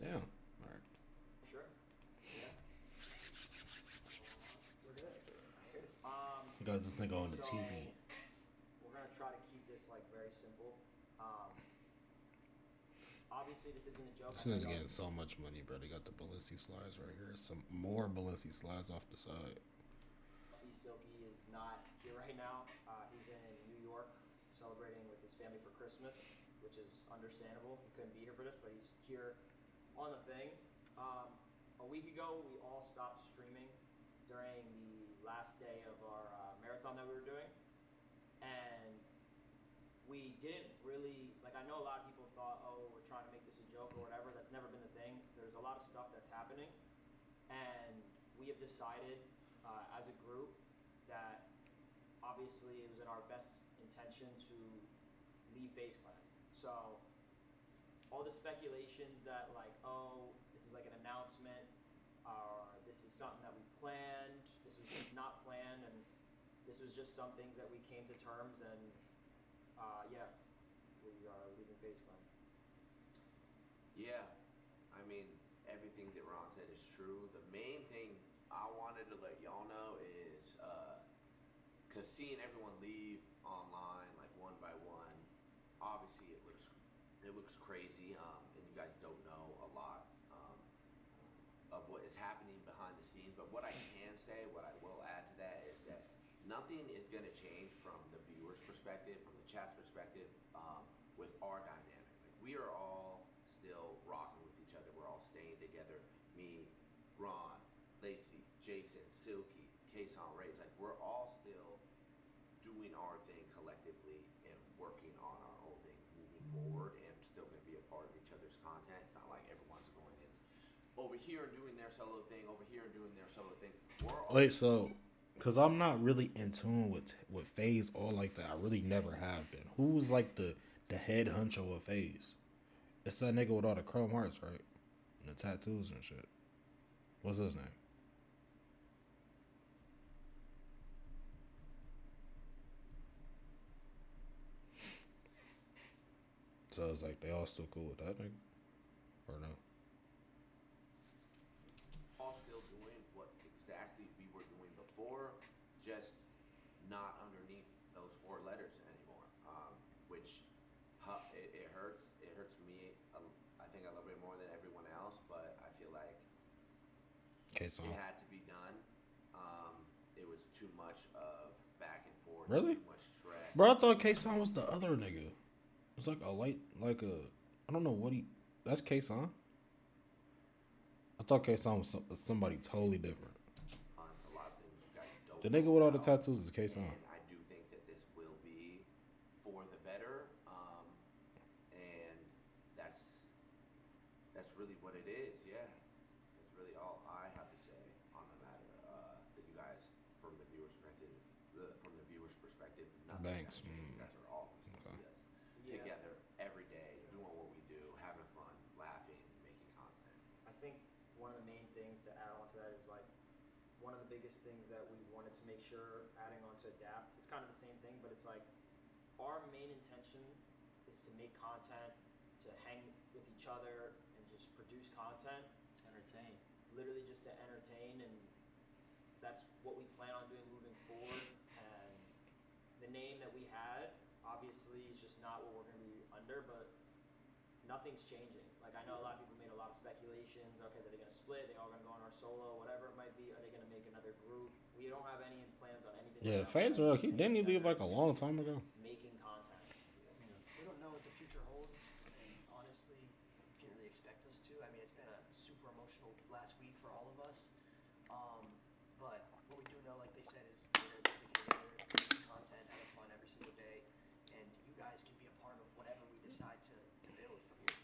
Damn. All right. Sure. Yeah. We're good. Good. You got this nigga on the So TV. we're gonna try to keep this like very simple. Obviously this isn't a joke. This I know is y'all. getting so much money, bro. They got the Balenci slides right here. Some more Balenci slides off the side. See, Silky is not here right now. He's in New York celebrating with his family for Christmas, which is understandable. He couldn't be here for this, but he's here on the thing. A week ago, we all stopped streaming during the last day of our marathon that we were doing, and we didn't really like. I know a lot of people thought, oh, we're trying to make this a joke or whatever. That's never been the thing. There's a lot of stuff that's happening, and we have decided as a group that obviously it was in our best intention to leave Faze Clan. So all the speculations that like, oh, this is like an announcement, or this is something that we planned. This was not planned, and this was just some things that we came to terms, and yeah, we are leaving Faze Clan. Yeah, I mean, everything that Ron said is true. The main thing I wanted to let y'all know is, cause seeing everyone leave online like one by one, obviously it looks crazy, and you guys don't know a lot of what is happening behind the scenes. But what I can say, what I will add to that is that nothing is going to change from the viewers' perspective, from the chat's perspective, with our dynamic. Like we are all still rocking with each other. We're all staying together. Me, Ron, Lacey, Jason, Silky, Kason, Rage. Like we're all still doing our thing collectively and working on our own thing moving forward, and still going to be a part of each other's content. It's not like everyone's going in over here and doing their solo thing, over here and doing their solo thing. We're all Wait, so, cause I'm not really in tune with Phase all like that. I really never have been. Who's like the head honcho of Phase? It's that nigga with all the chrome hearts, right? And the tattoos and shit. What's his name? So it's like they all still cool with that nigga, or no? still doing what exactly we were doing before, just not underneath those four letters anymore. Which it hurts. It hurts me. I think a little bit more than everyone else, but I feel like K Song. it had to be done. It was too much of back and forth, Really? too much stress. Bro, I thought K Song was the other nigga. It's like a light, like a, I don't know what he. That's K Song. I thought K Song was somebody totally different. It's a lot of things you guys don't The know nigga with all the about, tattoos is K Song. and I do think that this will be for the better. And that's really what it is. Yeah, that's really all I have to say on the matter. That you guys, from the viewer's perspective, nothing's Banks. gonna change. You guys are always gonna Okay. see us Yeah. together every day, doing what we do, having fun, laughing, making content. I think one of the main things to add on to that is like one of the biggest things that we wanted to make sure adding on to adapt. It's kind of the same thing, but it's like our main intention is to make content, to hang with each other, and just produce content. To entertain. Literally just to entertain, and that's what we plan on doing moving forward. And the name that we had obviously is just not what we're going to be under, but nothing's changing. Like I know a lot of people made a lot of speculations. Okay, are they going to split? They all going to go on our solo, whatever it might be. Are they going to make another group? We don't have any plans on anything. Yeah, right now Phase, besides he just didn't he staying leave like a together, long just time ago. making content. We don't know what the future holds, and honestly, you can't really expect us to. I mean, it's been a super emotional last week for all of us. But what we do know, like they said, is we're going to be sticking together, making content, having fun every single day, and you guys can be a part of whatever we decide to build from here,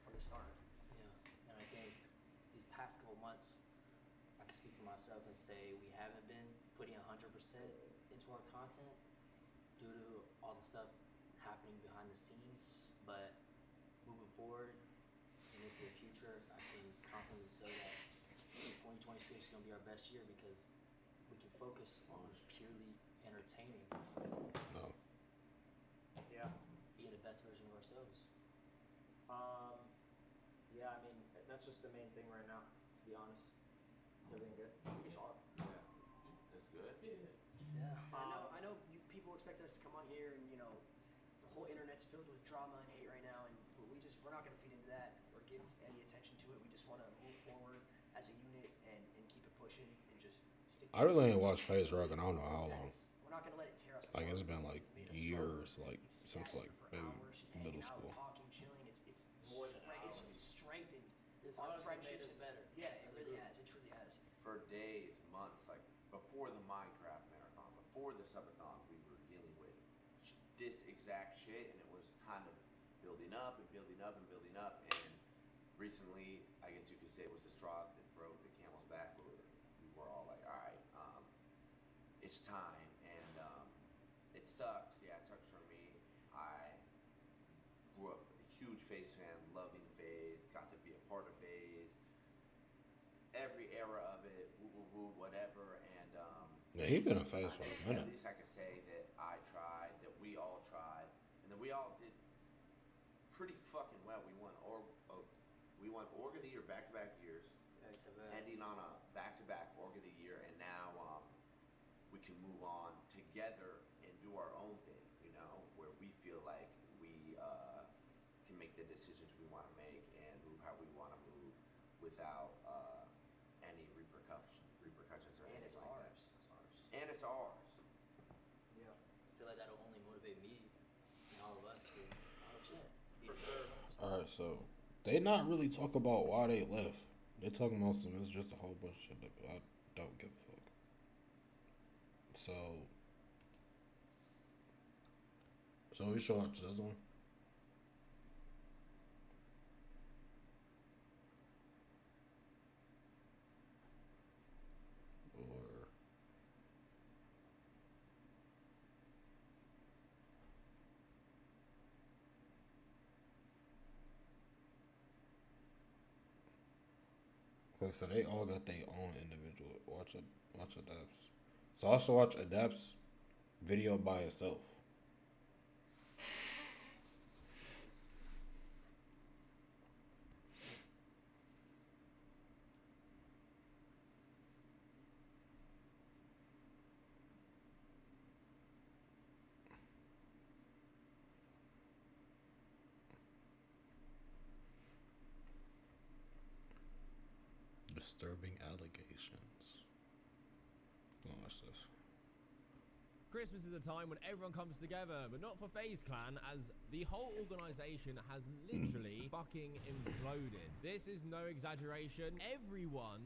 from the start. Yeah, and I think these past couple months, I can speak for myself and say we haven't been putting 100% into our content due to all the stuff happening behind the scenes. But moving forward and into the future, I can confidently say that 2026 is going to be our best year because we can focus on purely entertaining, No. Yeah. being the best version of ourselves. Yeah, I mean that's just the main thing right now. To be honest, is everything good? We can talk. Yeah, that's good. Yeah. I know people expect us to come on here and, the whole internet's filled with drama and hate right now, and we're not going to feed into that or give any attention to it. We just want to move forward as a unit and keep it pushing and just stick I really ain't watched Faze Rock in I don't know how long. We're not going to let it tear us Like, apart. it's been This like thing has made us years, stronger. like We've since sat like here for maybe hours, just middle hanging out, school. talking, chilling. It's More than hours. it's strengthened This our honestly made friendships. us better. Yeah, it as a really group. has. It truly has. For days, months, like before the Minecraft marathon, before the subathon, we were dealing with this exact shit, and it was kind of building up and building up and building up. And recently, I guess you could say it was the straw that broke the camel's back. Where we were all like, all right, it's time, and it sucks. Yeah, it sucks for me. I grew up a huge Faze fan, loving Faze, got to be a part of Faze, every era of it, woo woo woo, whatever, and Yeah, he been in Faze for a at minute. least I could say that I tried, that we all tried, and that we all did pretty fucking well. We won Org of the Year back-to-back years, Back to back. ending on a back-to-back Org of the Year, and now we can move on together and do our own thing, where we feel like we can make the decisions we want to make and move how we want to move without any repercussions or And anything it's like ours. that. It's ours. And it's ours. Yeah. I feel like that'll only motivate me and all of us to 100%. For sure. All right, so they not really talk about why they left. They talking about some. It's just a whole bunch of shit that I don't give a fuck. So we should watch this one. Or okay, so they all got their own individual. Watch Adapts. So I should watch Adapts video by itself. Disturbing allegations. Watch this. Christmas is a time when everyone comes together, but not for Faze Clan, as the whole organisation has literally fucking imploded. This is no exaggeration. Everyone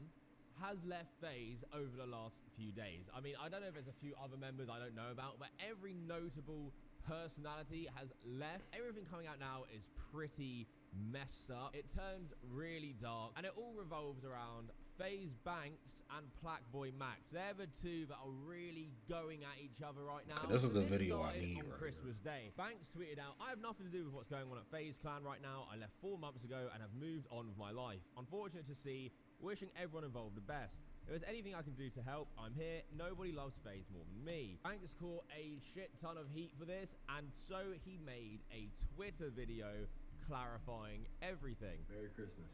has left Faze over the last few days. I mean, I don't know if there's a few other members I don't know about, but every notable personality has left. Everything coming out now is pretty messed up. It turns really dark, and it all revolves around Faze Banks and Plaqueboy Max. They're the two that are really going at each other right now. This is the This video I started need on right Christmas Day. Banks tweeted out, "I have nothing to do with what's going on at Faze Clan right now. I left 4 months ago and have moved on with my life. Unfortunate to see. Wishing everyone involved the best. If there's anything I can do to help, I'm here. Nobody loves Faze more than me." Banks caught a shit ton of heat for this, and so he made a Twitter video clarifying everything. Merry Christmas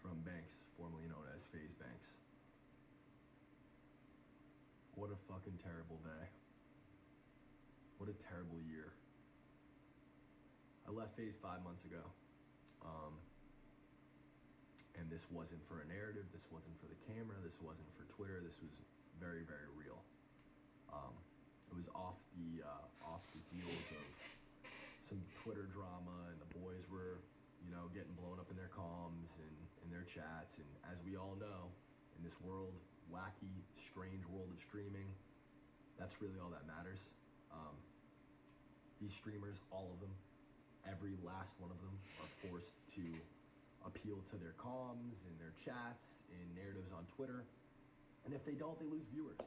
from Banks, formerly known as Faze Banks. What a fucking terrible day. What a terrible year. I left Faze 5 months ago. And this wasn't for a narrative, this wasn't for the camera, this wasn't for Twitter, this was very, very real. It was off the heels of some Twitter drama, and the boys were, getting blown up in their comms and in their chats. And as we all know, in this world, wacky, strange world of streaming, that's really all that matters. These streamers, all of them, every last one of them, are forced to appeal to their comms and their chats and narratives on Twitter. And if they don't, they lose viewers.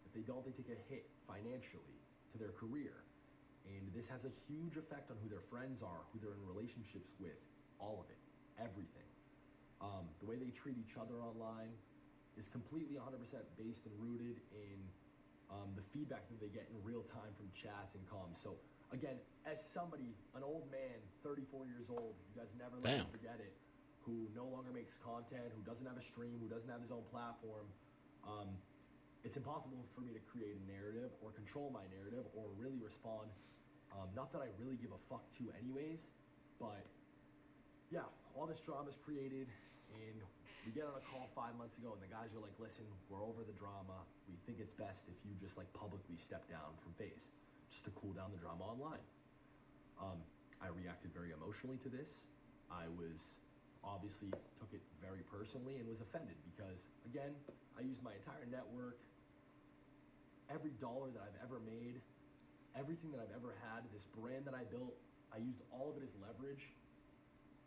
If they don't, they take a hit financially to their career. And this has a huge effect on who their friends are, who they're in relationships with, all of it, everything. The way they treat each other online is completely 100% based and rooted in the feedback that they get in real time from chats and comms. So again, as somebody, an old man, 34 years old, you guys never let me forget it, who no longer makes content, who doesn't have a stream, who doesn't have his own platform, it's impossible for me to create a narrative or control my narrative or really respond. Not that I really give a fuck to anyways, but yeah, all this drama's created, and we get on a call 5 months ago, and the guys are like, listen, we're over the drama. We think it's best if you just like publicly step down from Faze, just to cool down the drama online. I reacted very emotionally to this. I obviously took it very personally and was offended because, again, I used my entire network, every dollar that I've ever made, everything that I've ever had, this brand that I built, I used all of it as leverage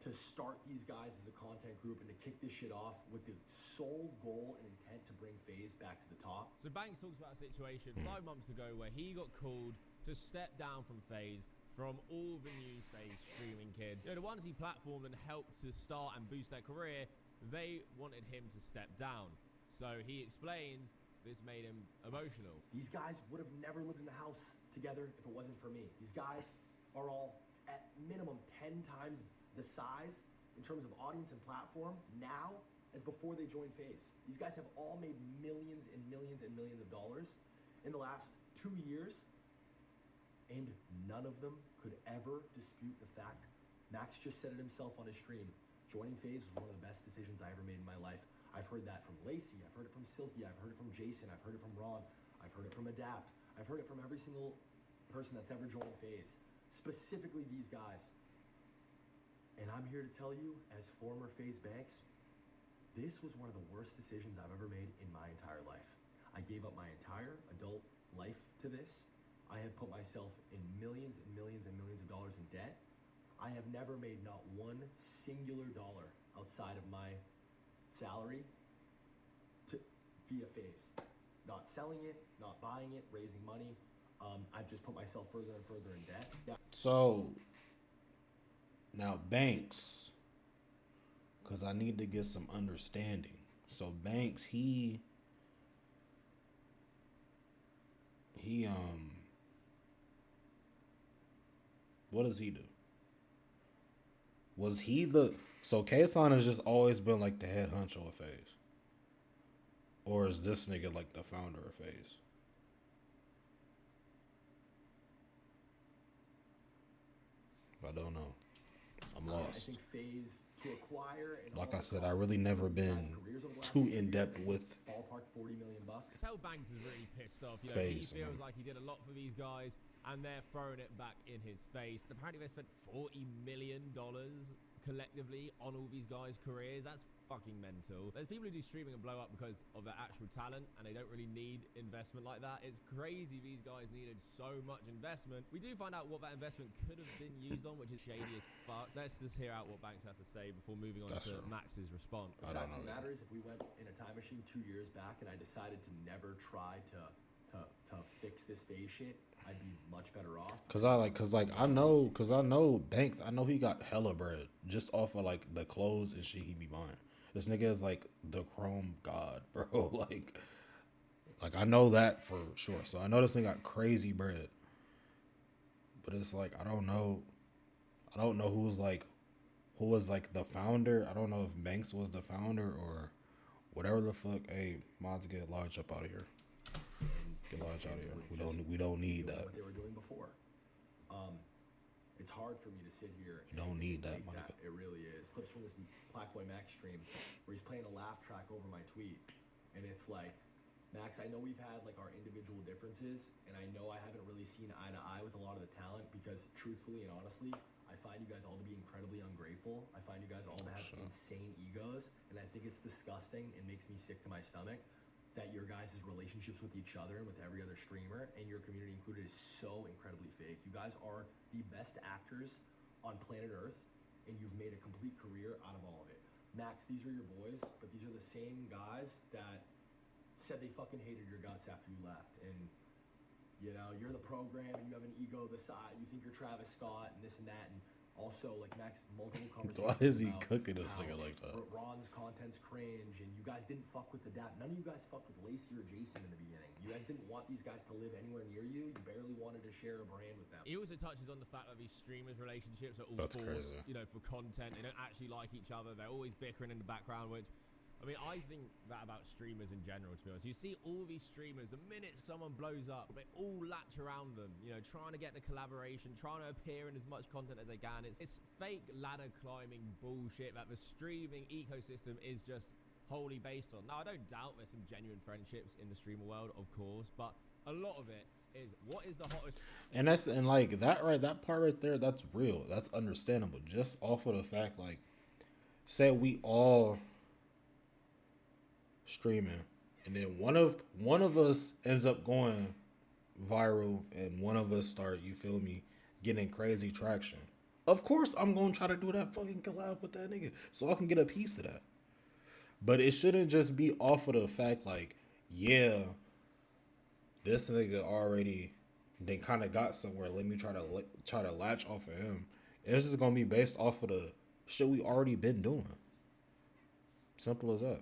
to start these guys as a content group and to kick this shit off with the sole goal and intent to bring Faze back to the top. So Banks talks about a situation 5 months ago where he got called to step down from Faze from all the new Faze streaming kids. You know, the ones he platformed and helped to start and boost their career, they wanted him to step down. So he explains this made him emotional. These guys would have never lived in the house together if it wasn't for me. These guys are all at minimum 10 times the size in terms of audience and platform now as before they joined Faze. These guys have all made millions and millions and millions of dollars in the last 2 years, and none of them could ever dispute the fact. Max just said it himself on his stream. Joining Faze was one of the best decisions I ever made in my life. I've heard that from Lacey, I've heard it from Silky, I've heard it from Jason, I've heard it from Ron, I've heard it from Adapt, I've heard it from every single person that's ever joined Faze, specifically these guys. And I'm here to tell you, as former Faze Banks, this was one of the worst decisions I've ever made in my entire life. I gave up my entire adult life to this. I have put myself in millions and millions and millions of dollars in debt. I have never made not one singular dollar outside of my salary via Faze. Not selling it, not buying it, raising money. I've just put myself further and further in debt. Yeah. So now Banks, because I need to get some understanding. So Banks, he what does he do? Was he so Kason has just always been like the head honcho of Faze? Or is this nigga like the founder of Faze? I don't know. I'm I lost. think Faze to acquire and Like all I the said, I costs really never of these guys' been careers over the last too 2 years, in depth I think with ballpark $40 million. Tell Banks is really pissed off. You know, Faze, he feels man. like he did a lot for these guys, and they're throwing it back in his face. And apparently, they spent $40 million collectively on all these guys' careers. That's fucking mental. There's people who do streaming and blow up because of their actual talent, and they don't really need investment like that. It's crazy these guys needed so much investment. We do find out what that investment could have been used on, which is shady as fuck. Let's just hear out what Banks has to say before moving on That's to true. Max's response. The I don't fact of the know. matter is, if we went in a time machine 2 years back and I decided to never try to fix this Faze shit, I'd be much better off. I know Banks. I know he got hella bread just off of like the clothes and shit he be buying. This nigga is like the Chrome god, bro. Like I know that for sure. So I know this nigga got crazy bread. But it's like I don't know who was like the founder. I don't know if Banks was the founder or whatever the fuck. Hey, mods, get Lodge up out of here. Get Lodge out of here. We don't need that. What they were doing before. It's hard for me to sit here. We don't need that, take my that. nigga. It really is. Clips from this Blackboy Max stream where he's playing a laugh track over my tweet, and it's like, Max, I know we've had like our individual differences, and I know I haven't really seen eye to eye with a lot of the talent because, truthfully and honestly, I find you guys all to be incredibly ungrateful. I find you guys all to have insane egos, and I think it's disgusting and makes me sick to my stomach that your guys' relationships with each other and with every other streamer and your community included is so incredibly fake. You guys are the best actors on planet Earth, and you've made a complete career out of all of it. Max, these are your boys, but these are the same guys that said they fucking hated your guts after you left. And, you know, you're the program and you have an ego the size, you think you're Travis Scott and this and that, and Also, like Max, multiple conversations. Why is he about cooking this how nigga like that? Ron's content's cringe, and you guys didn't fuck with the dad. None of you guys fucked with Lacey or Jason in the beginning. You guys didn't want these guys to live anywhere near you. You barely wanted to share a brand with them. He also touches on the fact that these streamers' relationships are all That's forced, crazy. you know, for content. They don't actually like each other. They're always bickering in the background, which, I mean, I think that about streamers in general, to be honest. You see all these streamers, the minute someone blows up, they all latch around them, you know, trying to get the collaboration, trying to appear in as much content as they can. It's fake ladder climbing bullshit that the streaming ecosystem is just wholly based on. Now, I don't doubt there's some genuine friendships in the streamer world, of course, but a lot of it is what is the hottest. And like that part right there, that's real. That's understandable. Just off of the fact, like, say we all streaming, and then one of us ends up going viral, and one of us start, you feel me, getting crazy traction. Of course, I'm gonna try to do that fucking collab with that nigga so I can get a piece of that. But it shouldn't just be off of the fact like, yeah, this nigga already then kind of got somewhere. Let me try to latch off of him. It's just gonna be based off of the shit we already been doing. Simple as that.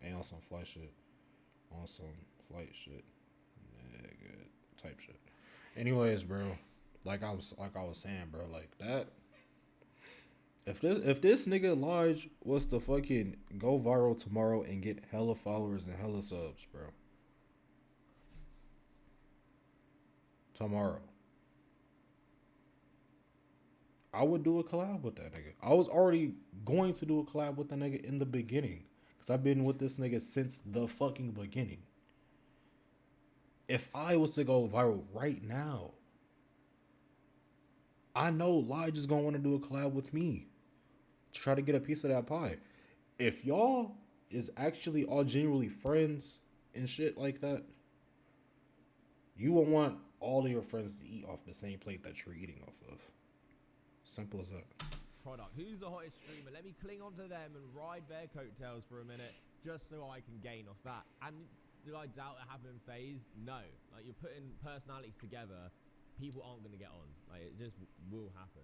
Ain't on some flight shit. On some flight shit. Nigga type shit. Anyways, bro. Like I was saying, bro, like that. If this nigga Lodge was to fucking go viral tomorrow and get hella followers and hella subs, bro. Tomorrow. I would do a collab with that nigga. I was already going to do a collab with that nigga in the beginning. Because I've been with this nigga since the fucking beginning. If I was to go viral right now, I know Lodge is going to want to do a collab with me. To try to get a piece of that pie. If y'all is actually all genuinely friends and shit like that, you will want all of your friends to eat off the same plate that you're eating off of. Simple as that. Product. Who's the hottest streamer? Let me cling onto them and ride their coattails for a minute just so I can gain off that. And do I doubt it happened in Faze? No. Like, you're putting personalities together, people aren't going to get on. Like, it just will happen.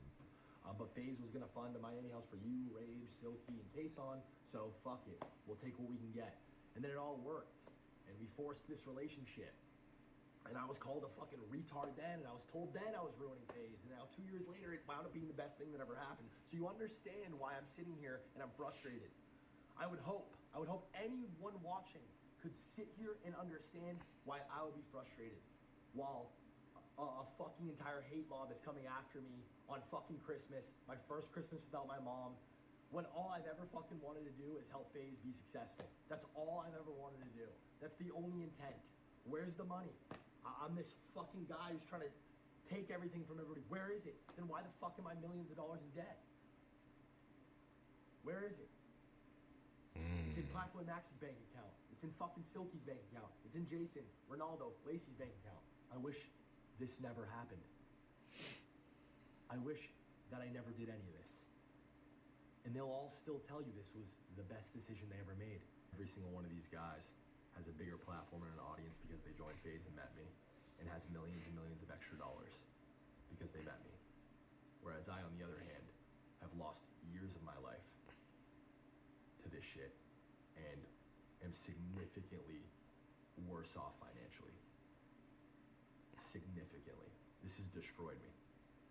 But Faze was gonna fund a Miami house for you, Rage, Silky, and Kason, so fuck it. We'll take what we can get. And then it all worked. And we forced this relationship. And I was called a fucking retard then, and I was told then I was ruining Faze. And now 2 years later, it wound up being the best thing that ever happened. So you understand why I'm sitting here and I'm frustrated. I would hope anyone watching could sit here and understand why I would be frustrated while a fucking entire hate mob is coming after me on fucking Christmas, my first Christmas without my mom, when all I've ever fucking wanted to do is help Faze be successful. That's all I've ever wanted to do. That's the only intent. Where's the money? I'm this fucking guy who's trying to take everything from everybody. Where is it? Then why the fuck am I millions of dollars in debt? Where is it? It's in Blackboy Max's bank account. It's in fucking Silky's bank account. It's in Jason, Ronaldo, Lacey's bank account. I wish this never happened. I wish that I never did any of this. And they'll all still tell you this was the best decision they ever made. Every single one of these guys has a bigger platform and an audience because they joined Faze and met me, and has millions and millions of extra dollars because they met me. Whereas I, on the other hand, have lost years of my life to this shit and am significantly worse off financially. Significantly. This has destroyed me.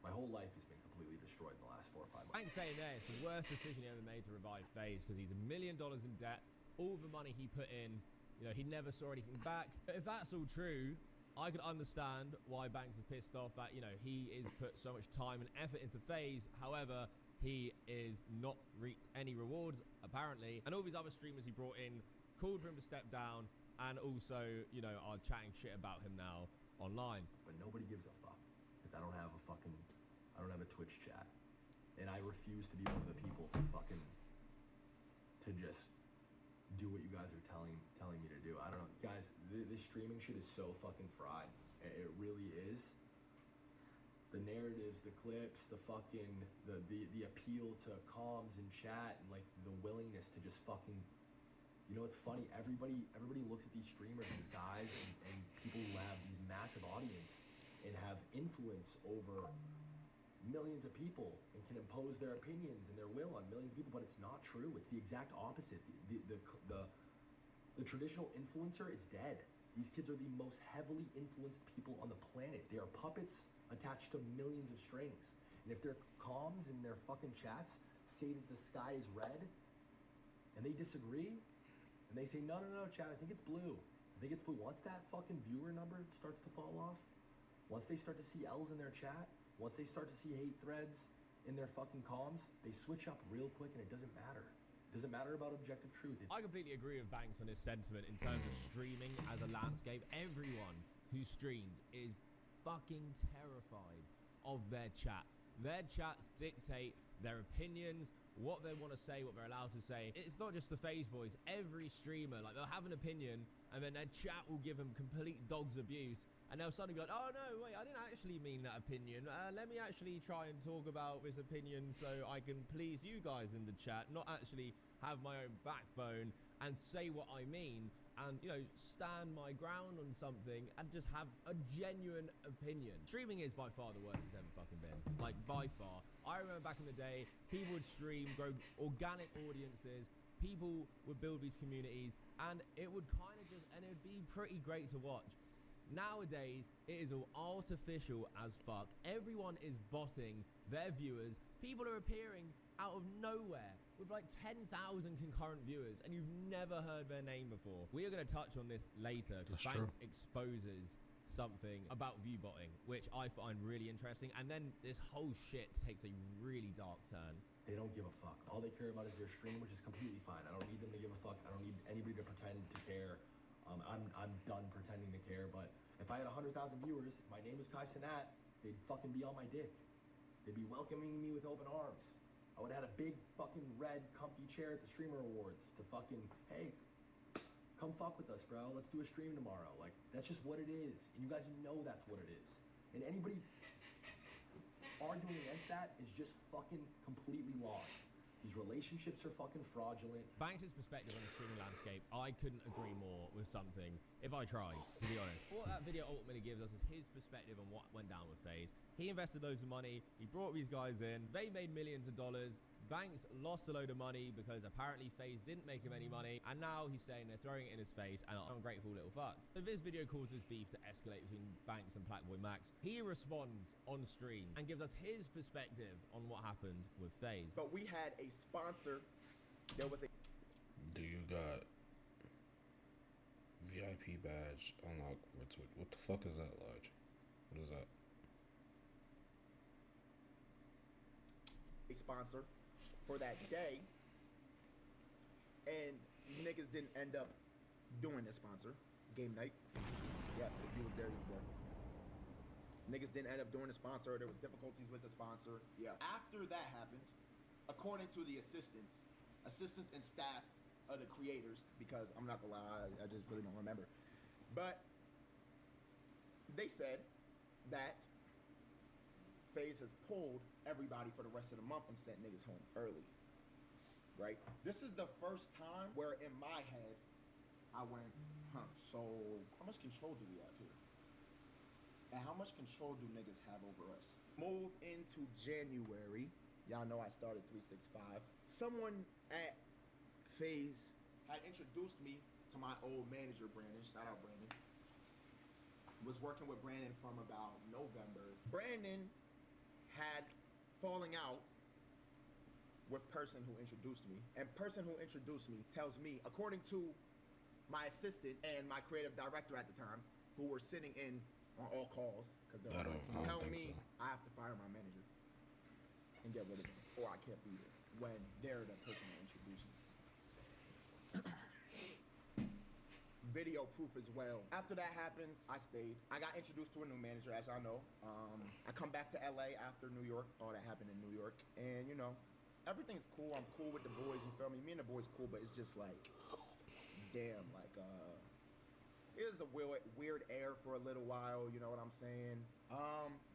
My whole life has been completely destroyed in the last 4 or 5 months. Frank's saying there it's the worst decision he ever made to revive Faze because he's $1 million in debt. All the money he put in, you know, he never saw anything back. But if that's all true, I could understand why Banks is pissed off that, you know, he has put so much time and effort into Faze. However, he is not reaped any rewards, apparently. And all these other streamers he brought in called for him to step down and also, you know, are chatting shit about him now online. But nobody gives a fuck because I don't have a Twitch chat. And I refuse to be one of the people to just do what you guys are telling me to do. I don't know. Guys, this streaming shit is so fucking fried. It really is. The narratives, the clips, the appeal to comms and chat, and like the willingness to just fucking, you know, it's funny. Everybody looks at these streamers as guys and people who have these massive audience, and have influence over millions of people and can impose their opinions and their will on millions of people, but it's not true. It's the exact opposite. The traditional influencer is dead. These kids are the most heavily influenced people on the planet. They are puppets attached to millions of strings. And if their comms and their fucking chats say that the sky is red and they disagree and they say, no, chat, I think it's blue. I think it's blue. Once that fucking viewer number starts to fall off, once they start to see L's in their chat, once they start to see hate threads in their fucking comms, they switch up real quick and it doesn't matter. It doesn't matter about objective truth. I completely agree with Banks on his sentiment in terms of streaming as a landscape. Everyone who streams is fucking terrified of their chat. Their chats dictate their opinions, what they want to say, what they're allowed to say. It's not just the Faze boys. Every streamer, like, they'll have an opinion and then their chat will give them complete dog's abuse, and they'll suddenly be like, oh no, wait, I didn't actually mean that opinion. Let me actually try and talk about this opinion so I can please you guys in the chat, not actually have my own backbone and say what I mean and, you know, stand my ground on something and just have a genuine opinion. Streaming is by far the worst it's ever fucking been. Like, by far. I remember back in the day, people would stream, grow organic audiences, people would build these communities, and it would kind of just, and it would be pretty great to watch. Nowadays, it is all artificial as fuck. Everyone is bossing their viewers. People are appearing out of nowhere with like 10,000 concurrent viewers, and you've never heard their name before. We are going to touch on this later because Banks exposes something about view botting, which I find really interesting. And then this whole shit takes a really dark turn. They don't give a fuck. All they care about is their stream, which is completely fine. I don't need them to give a fuck. I don't need anybody to pretend to care. I'm done pretending to care. But if I had 100,000 viewers, if my name was Kai Cenat, they'd fucking be on my dick. They'd be welcoming me with open arms. I would have had a big fucking red comfy chair at the Streamer Awards to fucking, hey, come fuck with us, bro. Let's do a stream tomorrow. Like, that's just what it is. And you guys know that's what it is. And anybody arguing against that is just fucking completely lost. These relationships are fucking fraudulent. Banks' perspective on the streaming landscape, I couldn't agree more with something, if I tried, to be honest. What that video ultimately gives us is his perspective on what went down with Faze. He invested loads of money, he brought these guys in, they made millions of dollars. Banks lost a load of money because apparently Faze didn't make him any money, and now he's saying they're throwing it in his face and are ungrateful little fucks. So this video causes beef to escalate between Banks and Blackboy Max. He responds on stream and gives us his perspective on what happened with Faze. But we had a sponsor. There was a. Do you got VIP badge unlocked for Twitch? What the fuck is that, Lodge? What is that? A sponsor for that day, and niggas didn't end up doing the sponsor game night. Yes, if he was there, he was there. Niggas didn't end up doing the sponsor. There was difficulties with the sponsor. Yeah. After that happened, according to the assistants and staff of the creators, because I'm not gonna lie, I just really don't remember, but they said that Faze has pulled everybody for the rest of the month and sent niggas home early. Right? This is the first time where in my head I went, so how much control do we have here? And how much control do niggas have over us? Move into January. Y'all know I started 365. Someone at Faze had introduced me to my old manager, Brandon. Shout out Brandon. Was working with Brandon from about November. Brandon had falling out with person who introduced me, and person who introduced me tells me, according to my assistant and my creative director at the time, who were sitting in on all calls because they're on my team, tell me I have to fire my manager and get rid of him, or I can't be there when they're the person who introduced me. Video proof as well. After that happens, I stayed. I got introduced to a new manager, as y'all know. I come back to LA after New York. All that happened in New York. And, you know, everything's cool. I'm cool with the boys, you feel me? Me and the boys cool, but it's just like, damn, like, it was a weird air for a little while, you know what I'm saying?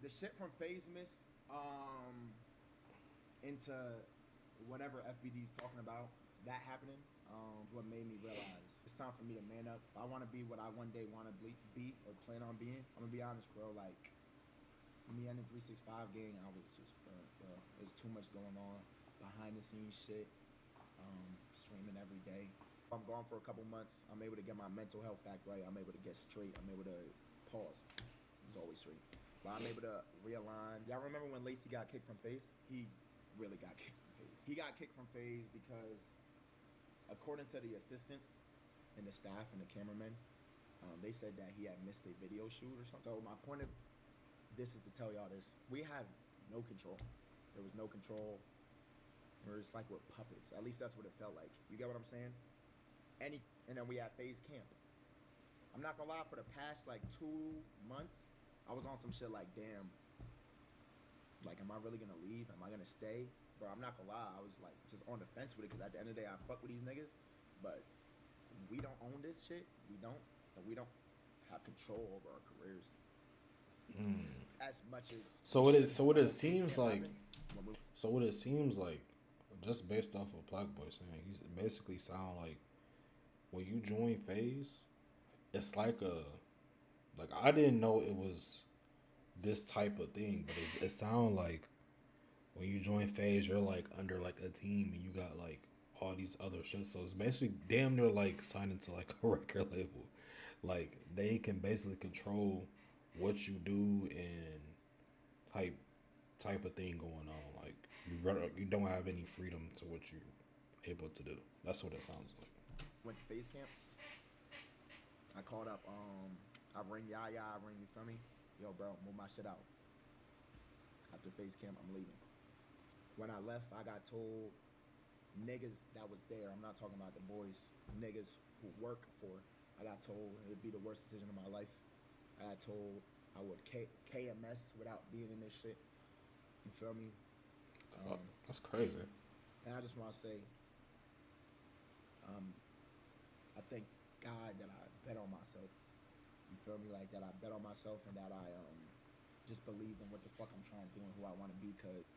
The shit from Fazemas, into whatever FBD's talking about, that happening, what made me realize it's time for me to man up. If I want to be what I one day want to be or plan on being, I'm gonna be honest, bro. Like, Me and the 365 gang, I was just burnt, bro. There's too much going on, behind the scenes shit, streaming every day. I'm gone for a couple months. I'm able to get my mental health back right. I'm able to get straight. I'm able to pause. It's always straight. But I'm able to realign. Y'all remember when Lacey got kicked from Faze? He really got kicked from Faze. He got kicked from Faze because, according to the assistants and the staff and the cameramen, they said that he had missed a video shoot or something. So my point of this is to tell y'all this. We had no control. There was no control. We're just like we're puppets. At least that's what it felt like. You get what I'm saying? And then we had Faze Camp. I'm not gonna lie, for the past like 2 months, I was on some shit like, damn, like, am I really gonna leave? Am I gonna stay? Bro, I'm not gonna lie, I was like just on the fence with it, because at the end of the day, I fuck with these niggas, but we don't own this shit. We don't. And we don't have control over our careers. As much as So it is. So what it seems like. So what it seems like, just based off of Black Boy saying, he's basically sound like when you join Faze, it's like I didn't know it was this type of thing, but it sounds like when you join Faze, you're like under like a team and you got like all these other shit. So it's basically damn near like signing to like a record label. Like they can basically control what you do and type of thing going on. Like you don't have any freedom to what you're able to do. That's what it sounds like. Went to Faze Camp. I called up. I ring Yaya. I ring, you feel me? Yo, bro, move my shit out. After Faze Camp, I'm leaving. When I left, I got told niggas that was there. I'm not talking about the boys. Niggas who work for. I got told it'd be the worst decision of my life. I got told I would KMS without being in this shit. You feel me? That's crazy. And I just want to say, I thank God that I bet on myself. You feel me? Like that I bet on myself and that I just believed in what the fuck I'm trying to do and who I want to be. Cause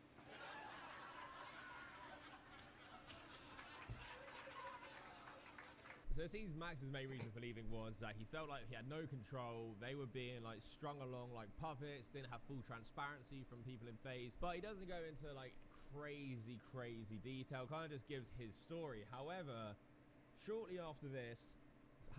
So it seems Max's main reason for leaving was that he felt like he had no control. They were being like strung along like puppets, didn't have full transparency from people in Faze. But he doesn't go into like crazy detail, kind of just gives his story. However, shortly after this,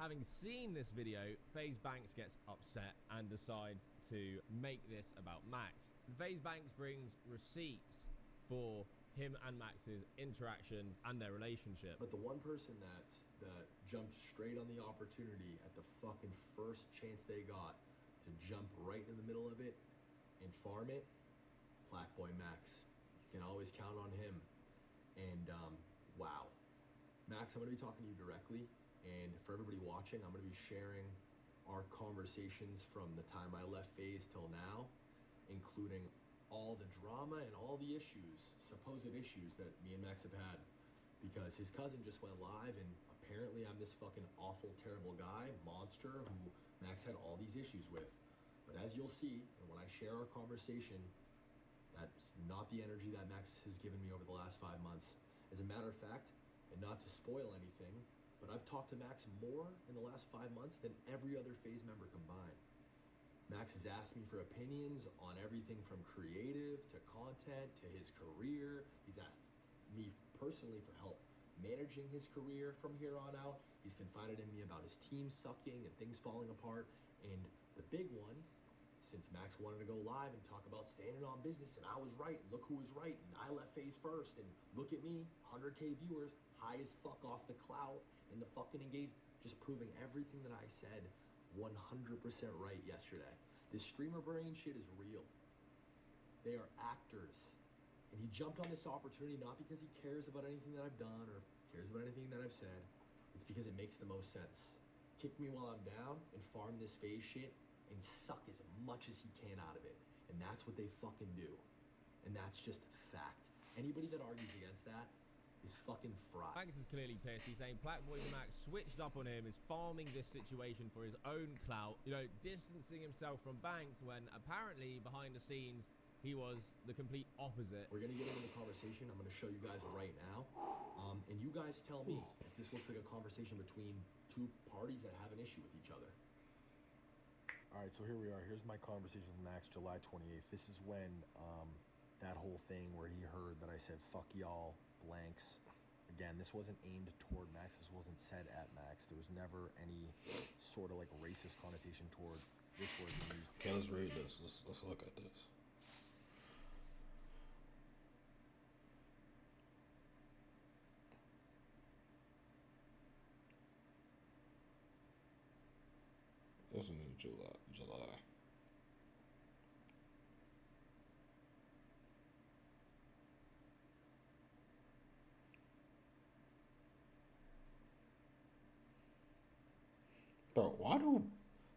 having seen this video, Faze Banks gets upset and decides to make this about Max. Faze Banks brings receipts for him and Max's interactions and their relationship. But the one person that jumped straight on the opportunity at the fucking first chance they got to jump right in the middle of it and farm it, Black Boy Max. You can always count on him. And wow. Max, I'm going to be talking to you directly. And for everybody watching, I'm going to be sharing our conversations from the time I left Faze till now, including all the drama and all the issues, supposed issues that me and Max have had. Because his cousin just went live and apparently I'm this fucking awful, terrible guy, monster, who Max had all these issues with. But as you'll see, and when I share our conversation, that's not the energy that Max has given me over the last 5 months. As a matter of fact, and not to spoil anything, but I've talked to Max more in the last 5 months than every other Faze member combined. Max has asked me for opinions on everything from creative to content to his career. He's asked me personally for help managing his career from here on out. He's confided in me about his team sucking and things falling apart. And the big one, since Max wanted to go live and talk about standing on business, and I was right, and look who was right, and I left Faze first, and look at me, 100K viewers, high as fuck off the clout, and the fucking engage, just proving everything that I said 100% right yesterday. This streamer brain shit is real. They are actors. And he jumped on this opportunity not because he cares about anything that I've done or cares about anything that I've said. It's because it makes the most sense. Kick me while I'm down and farm this Faze shit and suck as much as he can out of it. And that's what they fucking do. And that's just fact. Anybody that argues against that is fucking fried. Max is clearly pissed. He's saying Black Boy Max switched up on him, is farming this situation for his own clout, you know, distancing himself from Banks when apparently behind the scenes he was the complete opposite. We're gonna get into the conversation. I'm gonna show you guys right now. And you guys tell me if this looks like a conversation between two parties that have an issue with each other. All right, so here we are. Here's my conversation with Max, July 28th. This is when that whole thing where he heard that I said "fuck y'all" blanks. Again, this wasn't aimed toward Max. This wasn't said at Max. There was never any sort of like racist connotation toward this word being used. Okay, let's read this. Let's look at this. This is in July. Bro, why do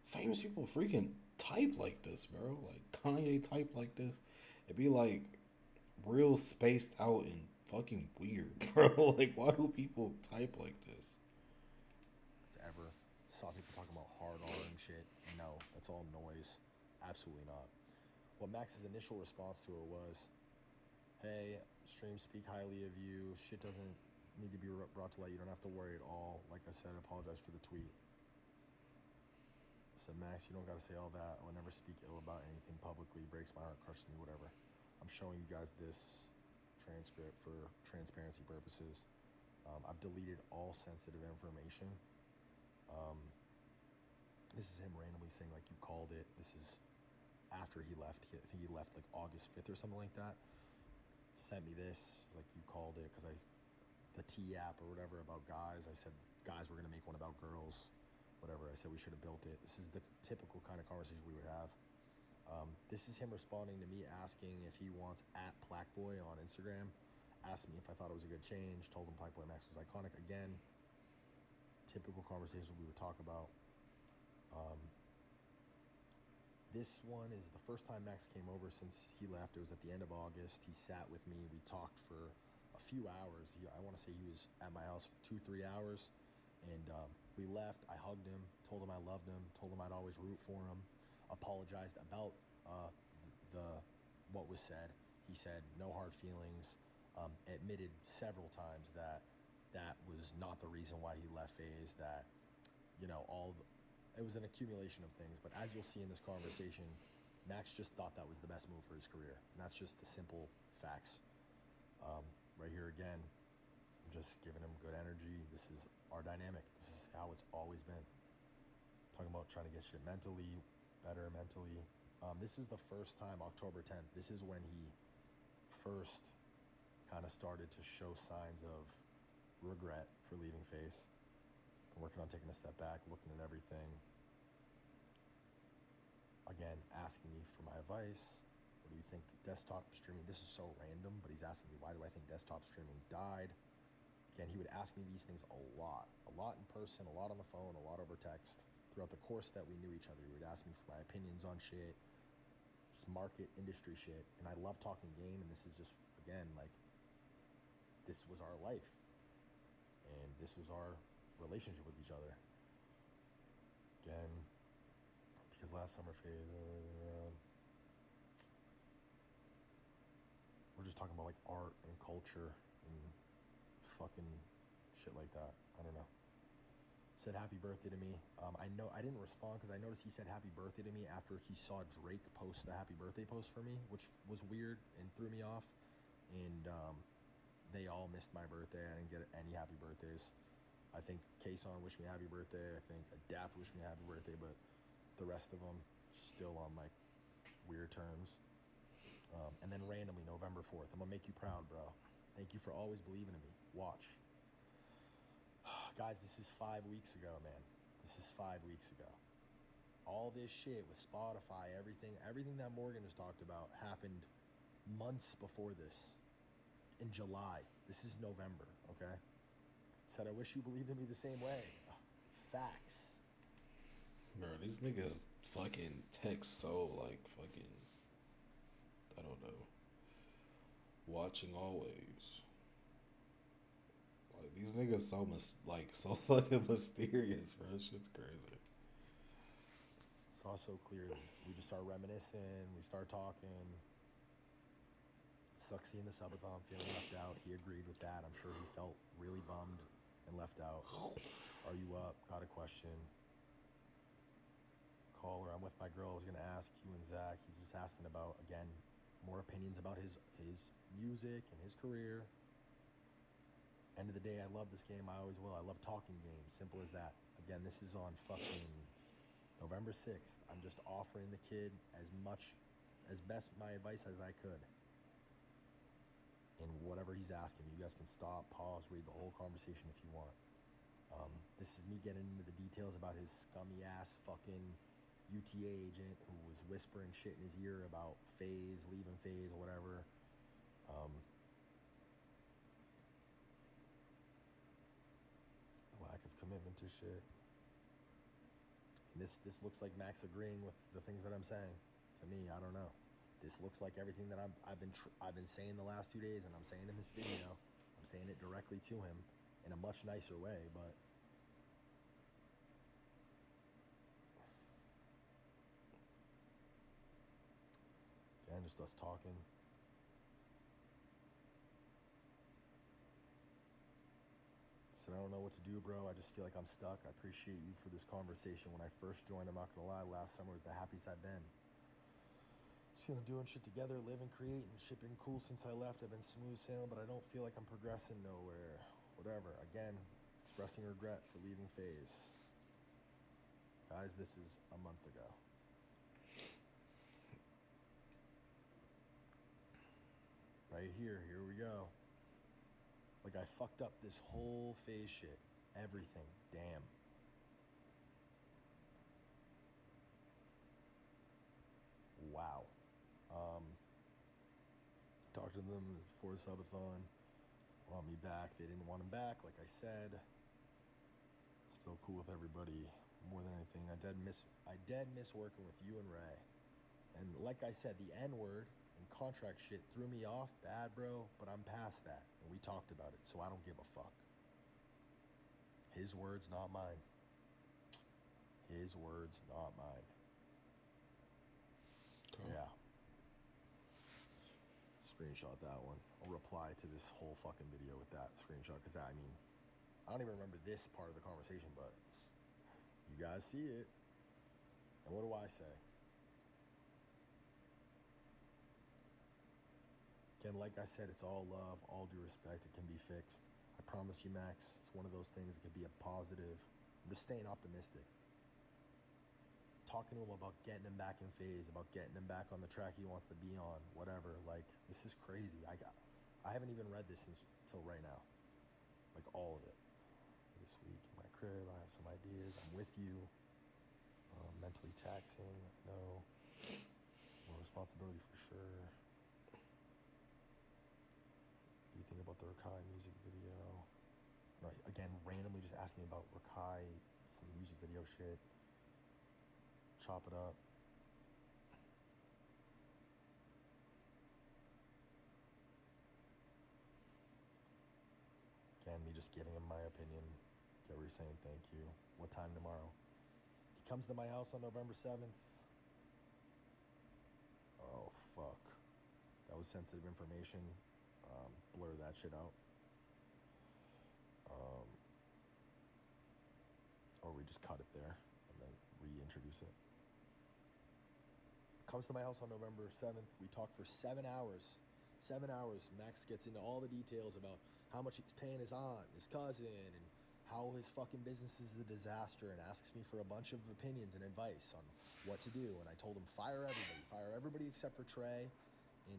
famous people freaking type like this, bro? Like Kanye type like this? It'd be like real spaced out and fucking weird, bro. Like, why do people type like this? Ever saw people talking about hard R and shit. No, that's all noise. Absolutely not. What Max's initial response to it was, hey, streams speak highly of you. Shit doesn't need to be brought to light. You don't have to worry at all. Like I said, I apologize for the tweet. I said, Max, you don't got to say all that. I would never speak ill about anything publicly. Breaks my heart, crushes me, whatever. I'm showing you guys this transcript for transparency purposes. I've deleted all sensitive information. This is him randomly saying, like, you called it. This is after he left. I think he left, like, August 5th or something like that. Sent me this. Like, you called it because the T app or whatever about guys. I said, guys, we're going to make one about girls. Whatever. I said we should have built it. This is the typical kind of conversation we would have. This is him responding to me asking if he wants @Plaqueboy on Instagram. Asked me if I thought it was a good change. Told him Plaqueboy Max was iconic. Again, typical conversation we would talk about. This one is the first time Max came over since he left. It was at the end of August. He sat with me. We talked for a few hours. I want to say he was at my house for 2-3 hours. And we left. I hugged him, told him I loved him, told him I'd always root for him, apologized about what was said. He said no hard feelings, admitted several times that that was not the reason why he left Faze, that, you know, it was an accumulation of things. But as you'll see in this conversation, Max just thought that was the best move for his career. And that's just the simple facts. Right here again, I'm just giving him good energy. This is our dynamic. This is how it's always been. Talking about trying to get shit better mentally. This is the first time, October 10th, this is when he first kind of started to show signs of regret for leaving Faze. I'm working on taking a step back, looking at everything. Again, asking me for my advice. What do you think desktop streaming? This is so random, but he's asking me, why do I think desktop streaming died? Again, he would ask me these things a lot in person, a lot on the phone, a lot over text. Throughout the course that we knew each other, he would ask me for my opinions on shit, just market, industry shit. And I love talking game, and this is just, again, like, this was our life. And this was our relationship with each other. Again, because last summer Faze, we're just talking about like art and culture and fucking shit like that. I don't know. Said happy birthday to me. I know I didn't respond because I noticed he said happy birthday to me after he saw Drake post the happy birthday post for me, which was weird and threw me off. And they all missed my birthday. I didn't get any happy birthdays. I think Kason wished me happy birthday. I think Adapt wished me happy birthday, but the rest of them still on like weird terms. And then randomly, November 4th, I'm gonna make you proud, bro. Thank you for always believing in me. Watch. Guys, this is 5 weeks ago, man. This is 5 weeks ago. All this shit with Spotify, everything that Morgan has talked about happened months before this. In July. This is November, okay? Said, I wish you believed in me the same way. Facts. Bro, these niggas fucking text so like fucking, I don't know, watching always. Like these niggas so fucking mysterious, bro. Shit's crazy. It's also clear that we just start reminiscing, we start talking. Sucks seeing the subathon, feeling left out. He agreed with that. I'm sure he felt really bummed and left out. Are you up? Got a question. caller. I'm with my girl. I was gonna ask you and Zach. He's just asking about, again, more opinions about his music and his career. End of the day, I love this game. I always will. I love talking games. Simple as that. Again, this is on fucking November 6th. I'm just offering the kid as best my advice as I could. And whatever he's asking, you guys can stop, pause, read the whole conversation if you want. This is me getting into the details about his scummy ass fucking UTA agent who was whispering shit in his ear about Faze, leaving Faze, or whatever. Lack of commitment to shit. And this looks like Max agreeing with the things that I'm saying. To me, I don't know. This looks like everything that I've been saying the last 2 days, and I'm saying in this video. I'm saying it directly to him in a much nicer way, but again, just us talking. So I don't know what to do, bro. I just feel like I'm stuck. I appreciate you for this conversation. When I first joined, I'm not gonna lie, last summer was the happiest I've been. Just feeling doing shit together, living, creating, shipping cool since I left. I've been smooth sailing, but I don't feel like I'm progressing nowhere. Whatever. Again, expressing regret for leaving Faze. Guys, this is a month ago. Right here we go. Like, I fucked up this whole Faze shit. Everything. Damn. Wow. Talked to them before the subathon. Want me back. They didn't want him back, like I said. Still cool with everybody. More than anything, I dead miss working with you and Ray. And like I said, the N-word and contract shit threw me off bad, bro, but I'm past that. And we talked about it, so I don't give a fuck. His words, not mine. His words, not mine. Cool. Yeah. Screenshot that one. I'll reply to this whole fucking video with that screenshot, because I don't even remember this part of the conversation, but you guys see it. And what do I say? Again, like I said, it's all love, all due respect. It can be fixed. I promise you, Max, it's one of those things that could be a positive. I'm just staying optimistic. Talking to him about getting him back in Faze, about getting him back on the track he wants to be on, whatever. Like, this is crazy. I haven't even read this until right now. Like, all of it. This week in my crib, I have some ideas. I'm with you. Mentally taxing, I know. More responsibility for sure. What do you think about the Rakai music video? Right, again, randomly just asking me about Rakai, some music video shit. Chop it up. Again, me just giving him my opinion. Get what you're saying, thank you. What time tomorrow? He comes to my house on November 7th. Oh, fuck. That was sensitive information. Blur that shit out. Or we just cut it there and then reintroduce it. Comes to my house on November 7th. We talked for 7 hours. 7 hours. Max gets into all the details about how much he's paying his aunt, his cousin, and how his fucking business is a disaster, and asks me for a bunch of opinions and advice on what to do. And I told him, fire everybody except for Trey, and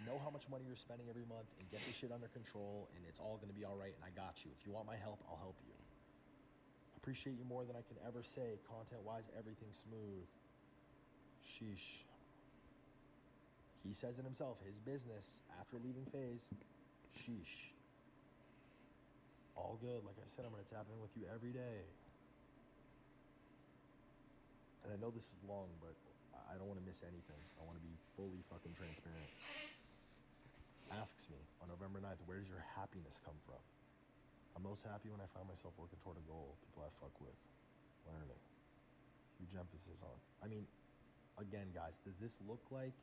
know how much money you're spending every month, and get this shit under control, and it's all going to be all right, and I got you. If you want my help, I'll help you. Appreciate you more than I can ever say. Content-wise, everything's smooth. Sheesh. He says it himself, his business, after leaving Faze, sheesh. All good. Like I said, I'm going to tap in with you every day. And I know this is long, but I don't want to miss anything. I want to be fully fucking transparent. Asks me on November 9th, where does your happiness come from? I'm most happy when I find myself working toward a goal. People I fuck with. Learning. Huge emphasis on. I mean, again, guys, does this look like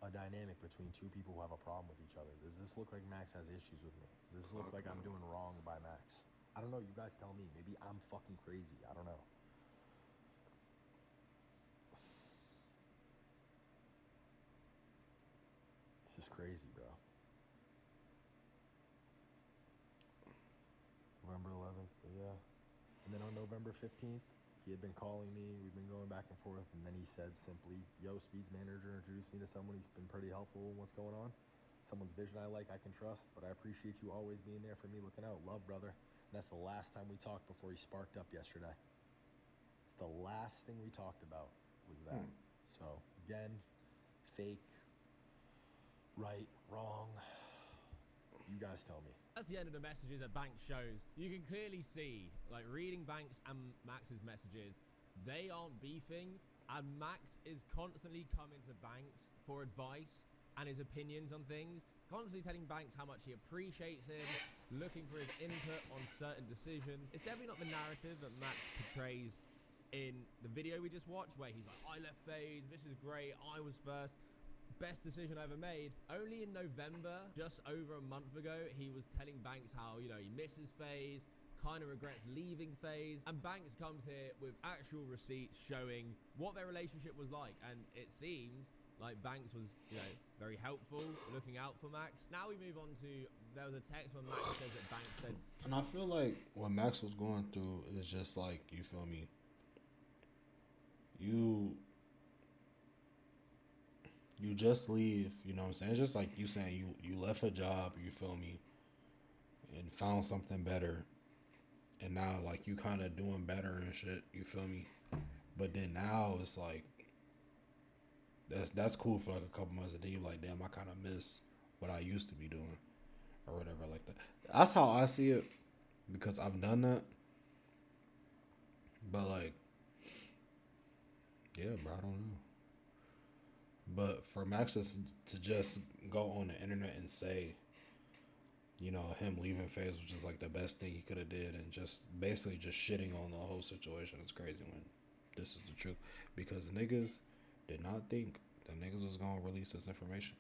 a dynamic between two people who have a problem with each other? Does this look like Max has issues with me? Does this look like I'm doing wrong by Max? I don't know. You guys tell me. Maybe I'm fucking crazy. I don't know. crazy, bro. November 11th, but yeah. And then on November 15th, he had been calling me. We've been going back and forth. And then he said simply, yo, Speed's manager introduced me to someone. He's been pretty helpful in what's going on. Someone's vision I like, I can trust. But I appreciate you always being there for me, looking out. Love, brother. And that's the last time we talked before he sparked up yesterday. It's the last thing we talked about was that. So, again, fake, right, wrong. You guys tell me. That's the end of the messages that Banks shows. You can clearly see, like, reading Banks and Max's messages, they aren't beefing, and Max is constantly coming to Banks for advice and his opinions on things, constantly telling Banks how much he appreciates him, looking for his input on certain decisions. It's definitely not the narrative that Max portrays in the video we just watched, where he's like, I left Faze, this is great, I was first. Best decision I ever made. Only in November, just over a month ago, he was telling Banks how, you know, he misses Faze, kind of regrets leaving Faze, and Banks comes here with actual receipts showing what their relationship was like, and it seems like Banks was, you know, very helpful, looking out for Max. Now we move on to, there was a text when Max says that Banks said, And I feel like what Max was going through is just like, you feel me, you just leave, you know what I'm saying? It's just like you saying you left a job, you feel me, and found something better. And now, like, you kind of doing better and shit, you feel me? But then now it's like, that's cool for like a couple months. And then you're like, damn, I kind of miss what I used to be doing or whatever like that. That's how I see it because I've done that. But, like, yeah, bro, I don't know. But for Max to just go on the internet and say, you know, him leaving Faze was just like the best thing he could have did, and just basically just shitting on the whole situation is crazy when this is the truth. Because niggas did not think that niggas was gonna release this information.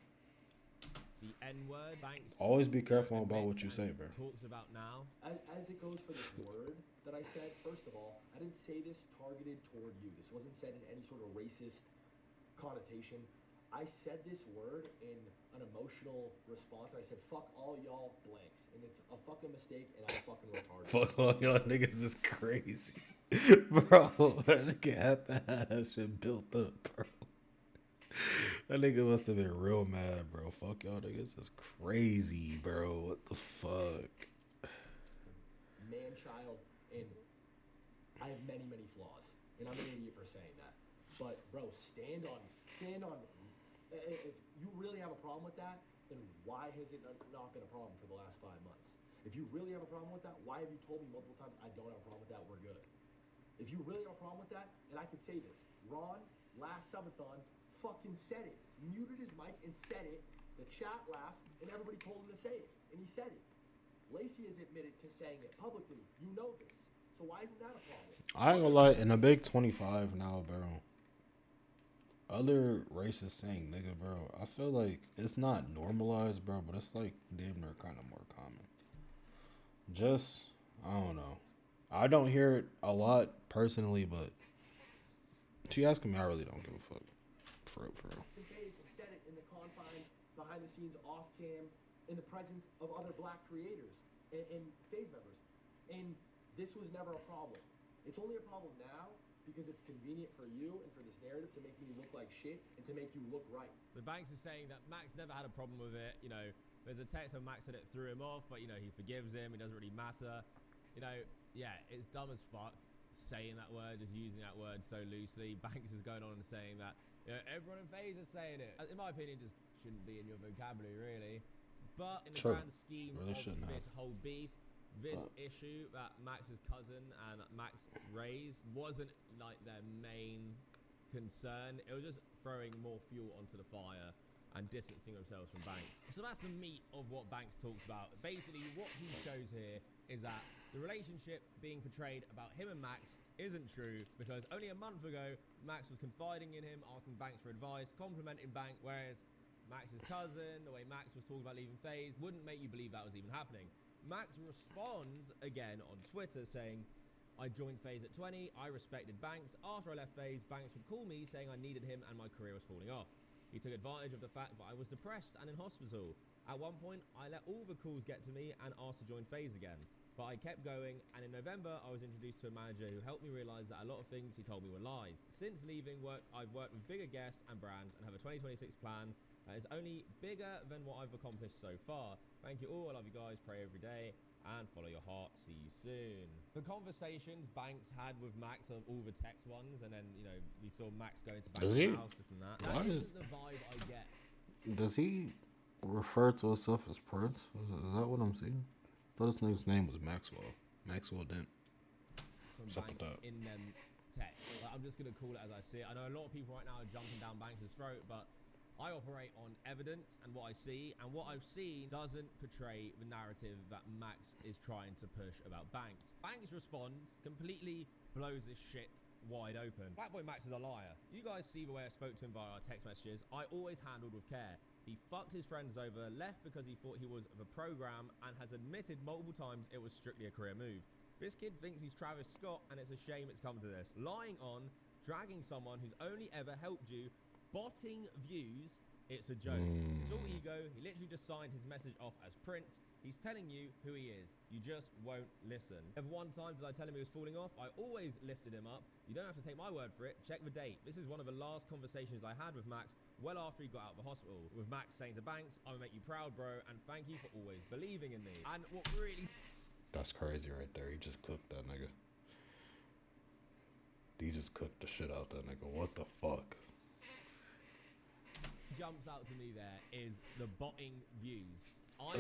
the N-word. Banks Always be careful about what you say, bro. Talks about now. As it goes for this word that I said, first of all, I didn't say this targeted toward you. This wasn't said in any sort of racist connotation. I said this word in an emotional response. I said, fuck all y'all blanks. And it's a fucking mistake, and I'm fucking retarded. Fuck all y'all niggas is crazy. Bro, that nigga had to have that shit built up, bro. That nigga must have been real mad, bro. Fuck y'all niggas is crazy, bro. What the fuck? Man, child, and I have many, many flaws. And I'm an idiot for saying that. But, bro, stand on. If you really have a problem with that, then why has it not been a problem for the last 5 months? If you really have a problem with that, why have you told me multiple times I don't have a problem with that, we're good? If you really have a problem with that, and I can say this, Ron, last subathon, fucking said it. Muted his mic and said it. The chat laughed, and everybody told him to say it. And he said it. Lacey has admitted to saying it publicly. You know this. So why isn't that a problem? I ain't gonna lie, in a big 25 now, bro. Other races saying nigga, bro, I feel like it's not normalized, bro, but it's like damn near kind of more common. Just, I don't know. I don't hear it a lot personally, but she asking me, I really don't give a fuck. For real. Faze have said it in the confines, behind the scenes, off cam, in the presence of other black creators and Faze members. And this was never a problem. It's only a problem now because it's convenient for you and for this narrative to make me look like shit and to make you look right. So Banks is saying that Max never had a problem with it. You know, there's a text of Max said it threw him off, but, you know, he forgives him. It doesn't really matter. You know, yeah, it's dumb as fuck saying that word, just using that word so loosely. Banks is going on and saying that, you know, everyone in Faze is saying it. In my opinion, just shouldn't be in your vocabulary, really. But in the grand scheme of this whole beef, this issue that Max's cousin and Max raised wasn't like their main concern. It was just throwing more fuel onto the fire and distancing themselves from Banks. So that's the meat of what Banks talks about. Basically, what he shows here is that the relationship being portrayed about him and Max isn't true, because only a month ago, Max was confiding in him, asking Banks for advice, complimenting Banks, whereas Max's cousin, the way Max was talking about leaving Faze, wouldn't make you believe that was even happening. Max responds again on Twitter saying, I joined Faze at 20, I respected Banks. After I left Faze, Banks would call me saying I needed him and my career was falling off. He took advantage of the fact that I was depressed and in hospital. At one point, I let all the calls get to me and asked to join Faze again. But I kept going, and in November, I was introduced to a manager who helped me realize that a lot of things he told me were lies. Since leaving work, I've worked with bigger guests and brands and have a 2026 plan that is only bigger than what I've accomplished so far. Thank you all. I love you guys. Pray every day and follow your heart. See you soon. The conversations Banks had with Max of all the text ones, and then, you know, we saw Max go into Banks' house, this and that. That isn't the vibe I get. Does he refer to himself as Prince? Is that what I'm seeing? I thought his name was Maxwell. Maxwell Dent. From Something Banks like that. in them text. Like, I'm just gonna call it as I see it. I know a lot of people right now are jumping down Banks' throat, but I operate on evidence and what I see, and what I've seen doesn't portray the narrative that Max is trying to push about Banks. Banks responds, completely blows this shit wide open. Blackboy Max is a liar. You guys see the way I spoke to him via our text messages. I always handled with care. He fucked his friends over, left because he thought he was the program, and has admitted multiple times it was strictly a career move. This kid thinks he's Travis Scott, and it's a shame it's come to this. Lying on, dragging someone who's only ever helped you, botting views, it's a joke. It's all ego. He literally just signed his message off as Prince. He's telling you who he is. You just won't listen. Never one time did I tell him he was falling off. I always lifted him up. You don't have to take my word for it. Check the date. This is one of the last conversations I had with Max well after he got out of the hospital. With Max saying to Banks, I will make you proud, bro, and thank you for always believing in me. And what really... That's crazy right there. He just cooked that nigga. He just cooked the shit out that nigga. What the fuck? jumps out to me there is the botting views.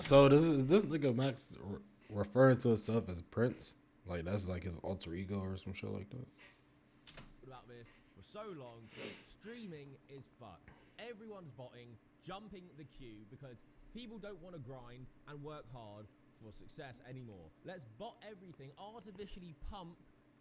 So this is this nigga Max referring to himself as Prince? Like that's like his alter ego or some shit like that? About this for so long, streaming is fucked. Everyone's botting, jumping the queue because people don't want to grind and work hard for success anymore. Let's bot everything, artificially pump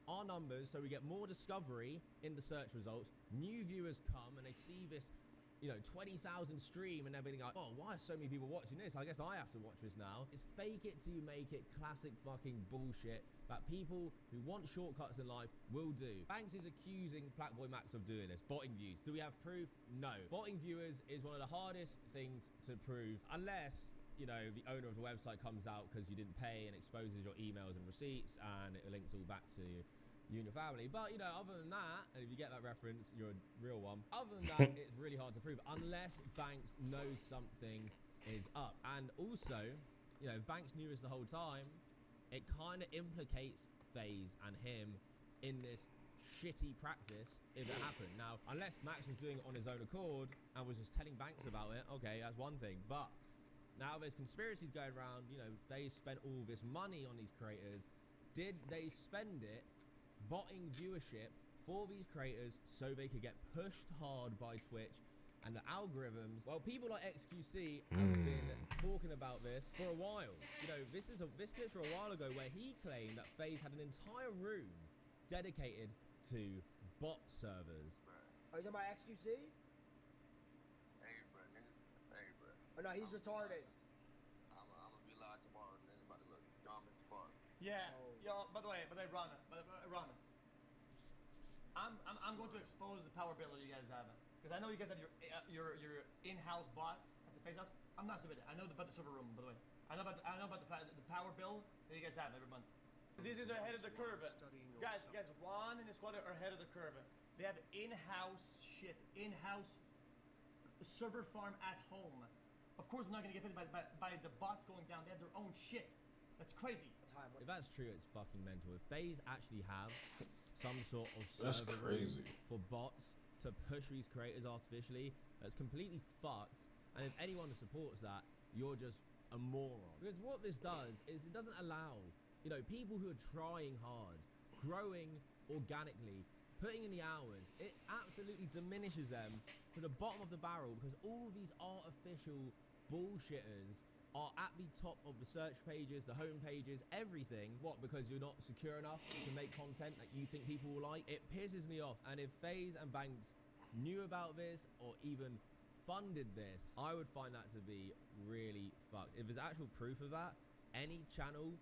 our numbers so we get more discovery in the search results. New viewers come and they see this, 20,000 stream and they're being like, oh, why are so many people watching this? I guess I have to watch this now. It's fake it till you make it, classic fucking bullshit that people who want shortcuts in life will do. Banks is accusing Blackboy Max of doing this, botting views. Do we have proof? No. Botting viewers is one of the hardest things to prove unless the owner of the website comes out because you didn't pay and exposes your emails and receipts and it links all back to you and your family. But, other than that, and if you get that reference, you're a real one. Other than that, it's really hard to prove unless Banks knows something is up. And also, if Banks knew this the whole time, it kind of implicates Faze and him in this shitty practice if it happened. Now, unless Max was doing it on his own accord and was just telling Banks about it, okay, that's one thing. But now there's conspiracies going around, Faze spent all this money on these creators. Did they spend it botting viewership for these creators so they could get pushed hard by Twitch and the algorithms? Well, people like XQC have been talking about this for a while. This clip's from a while ago where he claimed that Faze had an entire room dedicated to bot servers. Are you talking about XQC? Hey, bro, niggas. Hey, bro. Oh, no, he's retarded. I'm gonna be live tomorrow, and it's about to look dumb as fuck. Yeah. Oh. Yo, by the way, run. I'm going to expose the power bill that you guys have, because I know you guys have your in-house bots at the Faze house. I'm not stupid. I know about the server room, by the way. I know about the power bill that you guys have every month. These are ahead of the curve. Guys, Ron and his squad are ahead of the curve. They have in-house shit, in-house server farm at home. Of course, I'm not gonna get hit by the bots going down. They have their own shit. That's crazy. If that's true, it's fucking mental. If Faze actually have some sort of That's server crazy. for bots to push these creators artificially, that's completely fucked. And if anyone supports that, you're just a moron. Because what this does is it doesn't allow, people who are trying hard, growing organically, putting in the hours, it absolutely diminishes them to the bottom of the barrel because all these artificial bullshitters are at the top of the search pages, the home pages, everything. What, because you're not secure enough to make content that you think people will like? It pisses me off. And if Faze and Banks knew about this or even funded this, I would find that to be really fucked. If there's actual proof of that, any channel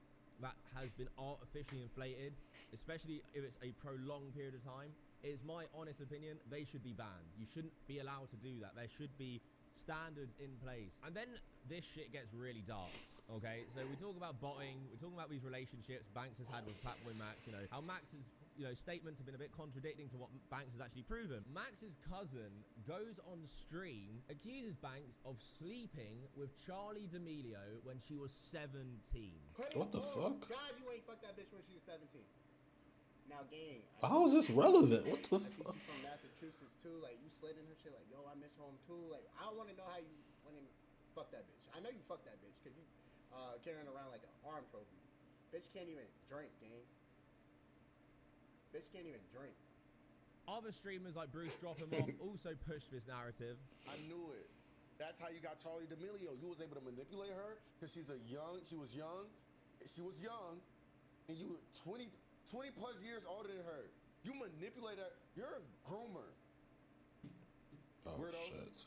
that has been artificially inflated, especially if it's a prolonged period of time, it's my honest opinion, they should be banned. You shouldn't be allowed to do that. There should be standards in place. And then this shit gets really dark. Okay, so we talk about botting, we're talking about these relationships Banks has had with Platboy Max, you know, how Max's, you know, statements have been a bit contradicting to what Banks has actually proven. Max's cousin goes on stream, accuses Banks of sleeping with Charlie D'Amelio when she was 17. What the fuck? God, you ain't fucked that bitch when she was 17. Now, gang. How is this relevant? What the I think fuck? you from Massachusetts too. Like, you slid in her shit. Like, yo, I miss home too. Like, I want to know how you went and fucked that bitch. I know you fucked that bitch because you carrying around like an arm trophy. Bitch can't even drink, gang. Bitch can't even drink. Other streamers like Bruce Drop 'Em Off also pushed this narrative. I knew it. That's how you got Charlie D'Amelio. You was able to manipulate her because she was young, and you were 20 plus years older than her. You manipulate her. You're a groomer. Oh Weirdo. shit.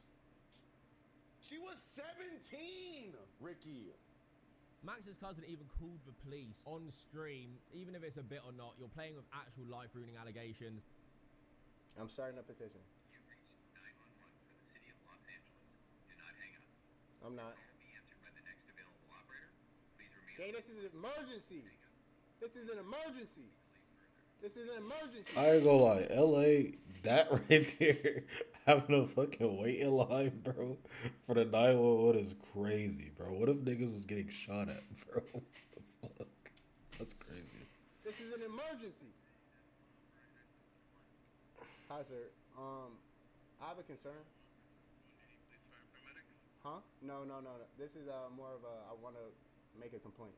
She was 17, Ricky. Max's cousin even called the police on stream, even if it's a bit or not. You're playing with actual life-ruining allegations. I'm starting a petition. I'm not. Gang, this is an emergency. This is an emergency. This is an emergency. I ain't gonna lie, LA, that right there, having a fucking waiting line, bro, for the 911 is crazy, bro. What if niggas was getting shot at, bro? What the fuck? That's crazy. This is an emergency. Hi, sir. I have a concern. Huh? No. This is more of a, I want to make a complaint.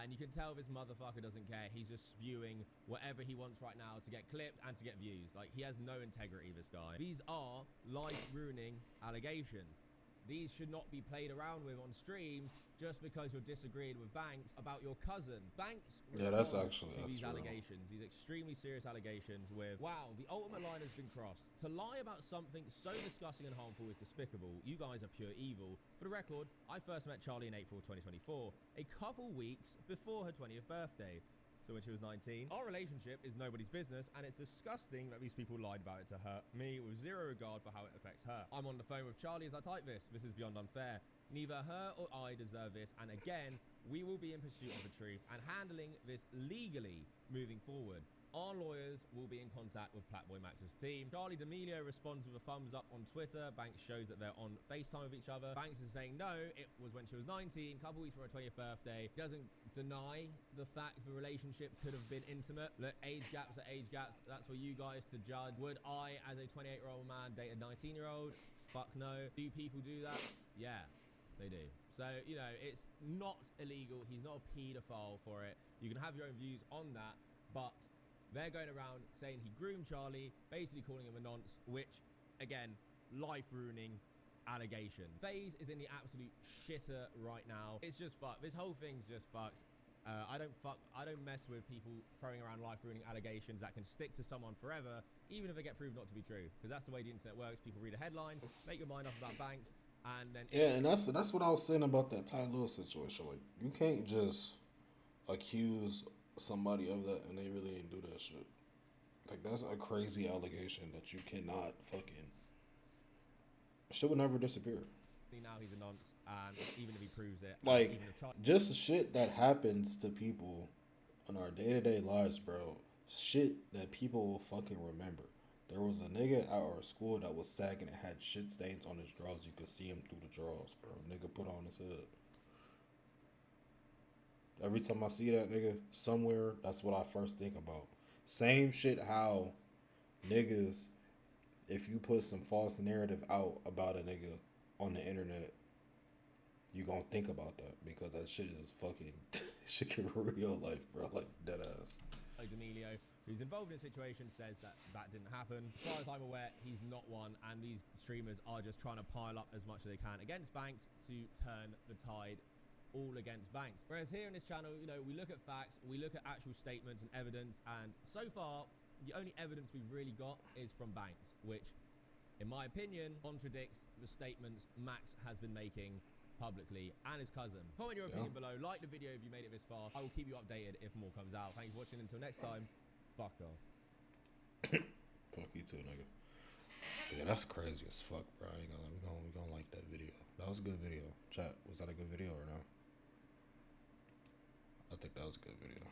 And you can tell this motherfucker doesn't care. He's just spewing whatever he wants right now to get clipped and to get views. Like, he has no integrity, this guy. These are life-ruining allegations. These should not be played around with on streams just because you're disagreeing with Banks about your cousin. Banks That's responds actually- to that's these real. allegations, these extremely serious allegations with, wow, the ultimate line has been crossed. To lie about something so disgusting and harmful is despicable. You guys are pure evil. For the record, I first met Charlie in April 2024, a couple weeks before her 20th birthday. So when she was 19. Our relationship is nobody's business, and it's disgusting that these people lied about it to hurt me with zero regard for how it affects her. I'm on the phone with Charlie as I type this. This is beyond unfair. Neither her or I deserve this, and again, we will be in pursuit of the truth and handling this legally moving forward. Our lawyers will be in contact with Platboy Max's team. Charlie D'Amelio responds with a thumbs up on Twitter. Banks shows that they're on FaceTime with each other. Banks is saying no, it was when she was 19, a couple weeks from her 20th birthday. Doesn't deny the fact the relationship could have been intimate. Look, age gaps are age gaps. That's for you guys to judge. Would I, as a 28-year-old man, date a 19-year-old? Fuck no. Do people do that? Yeah, they do. So, you know, it's not illegal. He's not a paedophile for it. You can have your own views on that, but they're going around saying he groomed Charlie, basically calling him a nonce, which, again, life-ruining allegation. Faze is in the absolute shitter right now. It's just fucked. This whole thing's just fucked. I don't mess with people throwing around life-ruining allegations that can stick to someone forever, even if they get proved not to be true. Because that's the way the internet works. People read a headline, make your mind up about Banks, and then... Yeah, and that's what I was saying about that Ty Lewis situation. Like, you can't just accuse somebody of that and they really didn't do that shit. Like, that's a crazy allegation that you cannot fucking... Shit will never disappear. Now he's a nonce, and even if he proves it... Like, even if just shit that happens to people in our day-to-day lives, bro. Shit that people will fucking remember. There was a nigga at our school that was sagging and had shit stains on his drawers. You could see him through the drawers, bro. Nigga put on his hood. Every time I see that nigga somewhere, that's what I first think about. Same shit how niggas, if you put some false narrative out about a nigga on the internet, you gonna think about that because that shit is fucking shit can real life, bro. Like, dead ass. D'Amelio, who's involved in the situation, says that didn't happen. As far as I'm aware, he's not one, and these streamers are just trying to pile up as much as they can against Banks to turn the tide all against Banks. Whereas here on this channel, you know, we look at facts, we look at actual statements and evidence, and so far, the only evidence we've really got is from Banks, which, in my opinion, contradicts the statements Max has been making publicly, and his cousin. Comment your opinion below, like the video if you made it this far. I will keep you updated if more comes out. Thank you for watching. Until next time, fuck off. Fuck you too, nigga. But yeah, that's crazy as fuck, bro. I ain't gonna lie. We gonna like that video. That was a good video. Chat, was that a good video or no? I think that was a good video.